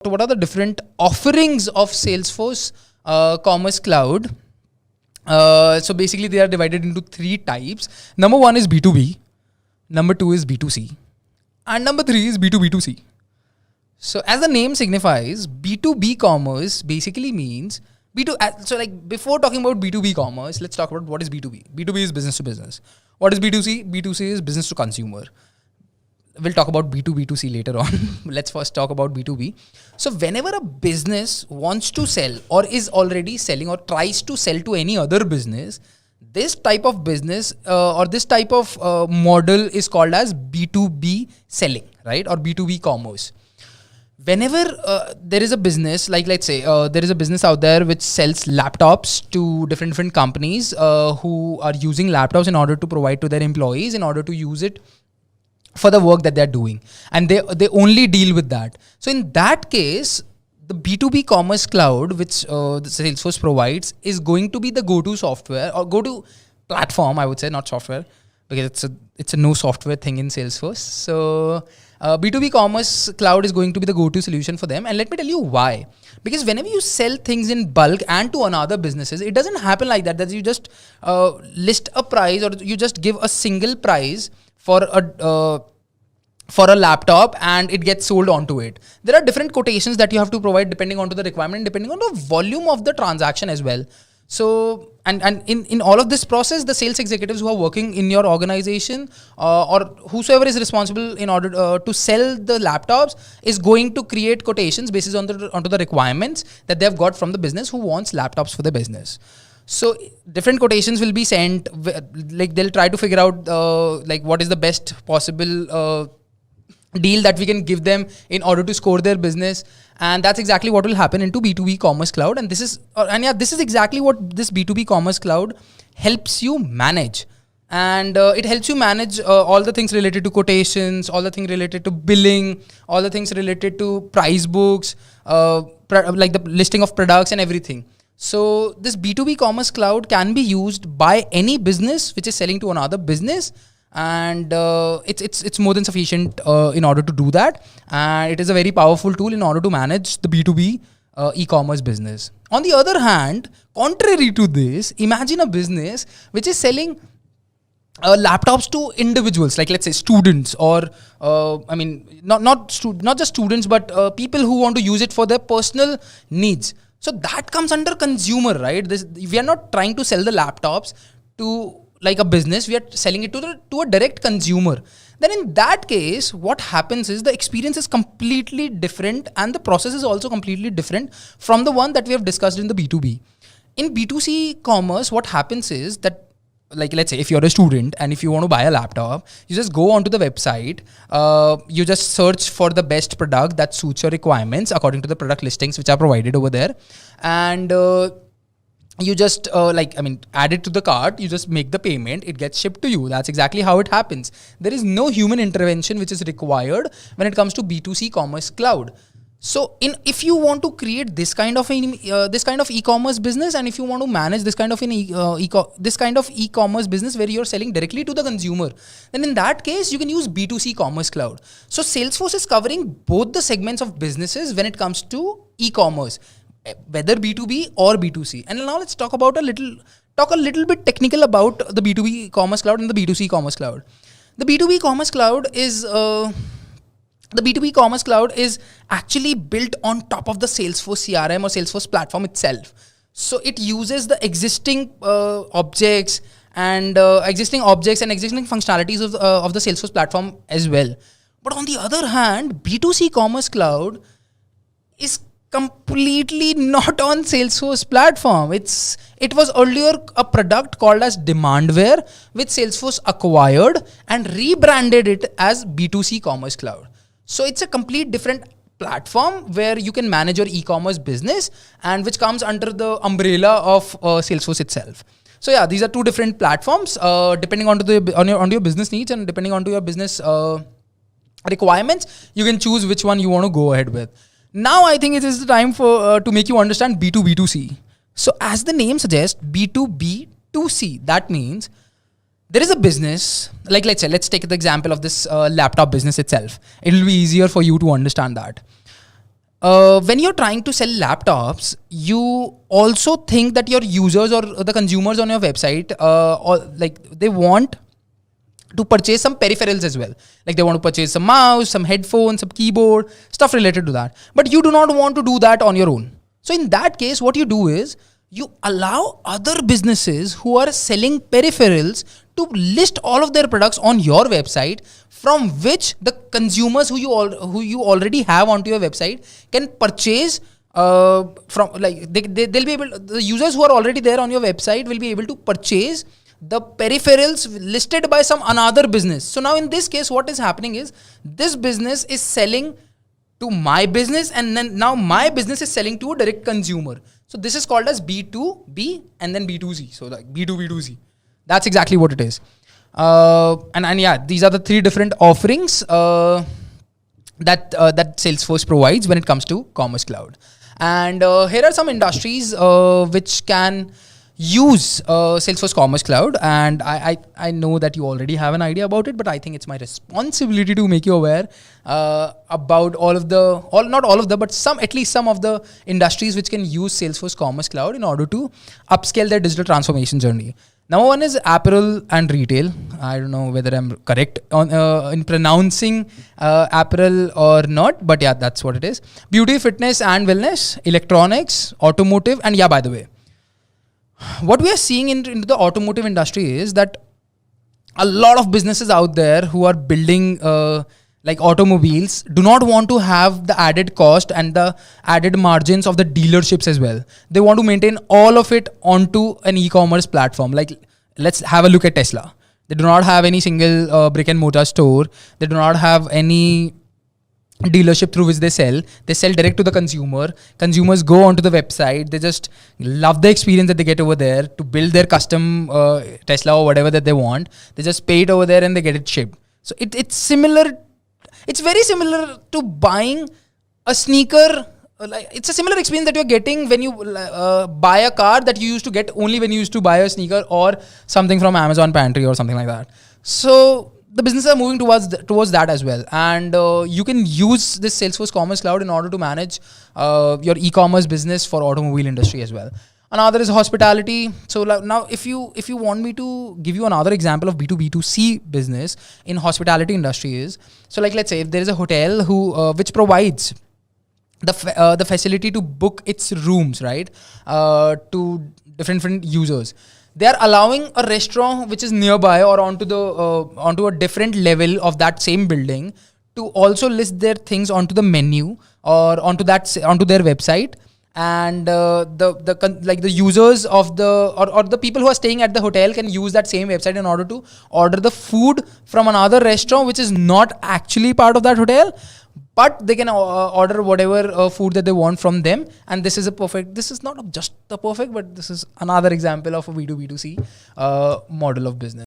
what are the different offerings of Salesforce Commerce Cloud. So basically they are divided into three types. Number one is B2B, number two is B2C, and number three is B2B2C. So as the name signifies, B2B commerce basically means B2. So like before talking about B2B commerce, let's talk about what is B2B. B2B is business to business. What is B2C? B2C is business to consumer. We'll talk about B2B2C later on. Let's first talk about B2B. So whenever a business wants to sell or is already selling or tries to sell to any other business, this type of business or this type of model is called as B2B selling, right? Or B2B commerce. Whenever there is a business, like let's say there is a business out there which sells laptops to different companies who are using laptops in order to provide to their employees in order to use it for the work that they're doing, and they only deal with that. So in that case, the B2B commerce cloud which the Salesforce provides is going to be the go-to software or go-to platform, I would say, not software, because it's a no software thing in Salesforce. So B2B commerce cloud is going to be the go-to solution for them. And let me tell you why. Because whenever you sell things in bulk and to another businesses, it doesn't happen like that you just list a price or you just give a single price for a laptop and it gets sold onto it. There are different quotations that you have to provide depending on to the requirement, depending on the volume of the transaction as well. So, and in all of this process, the sales executives who are working in your organization or whosoever is responsible in order to sell the laptops is going to create quotations based on onto the requirements that they've got from the business who wants laptops for the business. So different quotations will be sent, like they'll try to figure out like what is the best possible deal that we can give them in order to score their business. And that's exactly what will happen into B2B commerce cloud. And this is exactly what this B2B commerce cloud helps you manage. And it helps you manage all the things related to quotations, all the things related to billing, all the things related to price books, like the listing of products and everything. So this B2B commerce cloud can be used by any business which is selling to another business, and it's more than sufficient in order to do that. And it is a very powerful tool in order to manage the B2B e-commerce business. On the other hand, contrary to this, imagine a business which is selling laptops to individuals, like let's say students or not just students, but people who want to use it for their personal needs. So that comes under consumer, right? We are not trying to sell the laptops to like a business. We are selling it to a direct consumer. Then in that case, what happens is the experience is completely different and the process is also completely different from the one that we have discussed in the B2B. In B2C commerce, what happens is that, like let's say if you're a student and if you want to buy a laptop, you just go onto the website, you just search for the best product that suits your requirements according to the product listings which are provided over there, and you just add it to the cart, you just make the payment, it gets shipped to you. That's exactly how it happens. There is no human intervention which is required when it comes to B2C commerce cloud. So if you want to create this kind of e-commerce business, and if you want to manage this kind of e-commerce business where you're selling directly to the consumer, then in that case you can use B2C commerce cloud. So Salesforce is covering both the segments of businesses when it comes to e-commerce, whether B2B or B2C. And now let's talk a little bit technical about the B2B commerce cloud and the B2C commerce cloud. The B2B commerce cloud is actually built on top of the Salesforce CRM or Salesforce platform itself. So it uses the existing objects and existing functionalities of the Salesforce platform as well. But on the other hand, B2C commerce cloud is completely not on Salesforce platform. It was earlier a product called as Demandware, which Salesforce acquired and rebranded it as B2C commerce cloud. So it's a complete different platform where you can manage your e-commerce business and which comes under the umbrella of Salesforce itself. So yeah, these are two different platforms depending on your business needs and depending on your business requirements. You can choose which one you want to go ahead with. Now I think it is the time to make you understand B2B2C. So as the name suggests, B2B2C, that means there is a business, like let's take the example of this laptop business itself. It will be easier for you to understand that. when you're trying to sell laptops, you also think that your users or the consumers on your website, or like they want to purchase some peripherals as well. Like they want to purchase some mouse, some headphones, some keyboard, stuff related to that. But you do not want to do that on your own. So in that case, what you do is you allow other businesses who are selling peripherals to list all of their products on your website, from which the consumers who you already have onto your website can purchase from, like they'll be able, the users who are already there on your website will be able to purchase the peripherals listed by some another business. So now in this case, what is happening is this business is selling to my business, and then now my business is selling to a direct consumer. So this is called as B2B and then B2C. So like B2B2C. That's exactly what it is. And yeah, these are the three different offerings that Salesforce provides when it comes to Commerce Cloud. And here are some industries which can use Salesforce Commerce Cloud, and I know that you already have an idea about it, but I think it's my responsibility to make you aware about not all of the, but at least some of the industries which can use Salesforce Commerce Cloud in order to upscale their digital transformation journey. Number one is apparel and retail. I don't know whether I'm correct on in pronouncing apparel or not, but yeah, that's what it is. Beauty, fitness and wellness, electronics, automotive, and yeah, by the way, what we are seeing in the automotive industry is that a lot of businesses out there who are building like automobiles do not want to have the added cost and the added margins of the dealerships as well. They want to maintain all of it onto an e-commerce platform. Like, let's have a look at Tesla. They do not have any single brick and mortar store. They do not have any dealership through which they sell direct to the consumer. Consumers go onto the website, they just love the experience that they get over there to build their custom Tesla or whatever that they want. They just pay it over there and they get it shipped. So it's similar, it's very similar to buying a sneaker. Like, it's a similar experience that you're getting when you buy a car that you used to get only when you used to buy a sneaker or something from Amazon Pantry or something like that. So the businesses are moving towards that as well. And you can use this Salesforce Commerce Cloud in order to manage your e-commerce business for automobile industry as well. Another is hospitality. So now if you want me to give you another example of B2B2C business in hospitality industry is, so like, let's say if there is a hotel which provides the facility to book its rooms, right, to different users. They are allowing a restaurant which is nearby or onto a different level of that same building to also list their things onto the menu or onto their website. And the users of the people who are staying at the hotel can use that same website in order to order the food from another restaurant which is not actually part of that hotel, but they can order whatever food that they want from them. And this is not just the perfect, but this is another example of a B2B2C model of business.